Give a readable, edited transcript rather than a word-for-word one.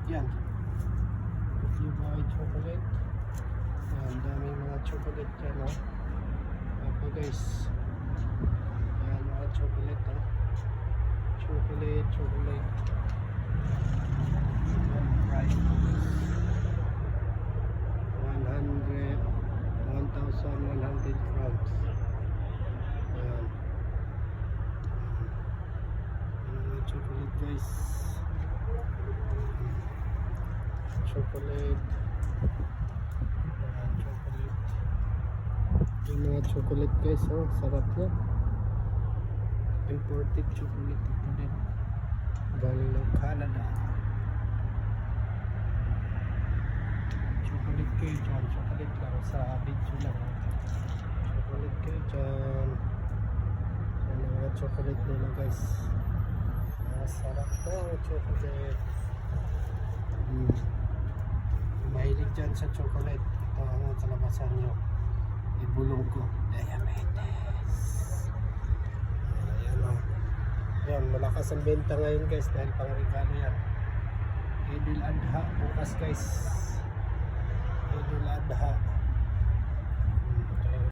chocolate yan. If you buy chocolate, yan, daming mga chocolate yan, oh. Apo guys, yan mga chocolate, oh. Chocolate. Yan, price 1,100 francs. Ayan. Mga chocolate guys. Chocolate. Ayan, chocolate. Yung mga chocolate guys, oh, sarap na. Imported chocolate ito din. Galing ng Canada. Chocolate kayo dyan. Chocolate lang sa video lang. Chocolate kayo dyan. Yan ang mga chocolate nila guys. Sarap to ang chocolate. Mahilig dyan sa chocolate. Ito ang kalabasan nyo. Ibulong ko. Diabetes. Ayan o. Yan, malakas ang benta ngayon guys dahil pang regalo yan. Idul Adha bukas guys. Idul Adha.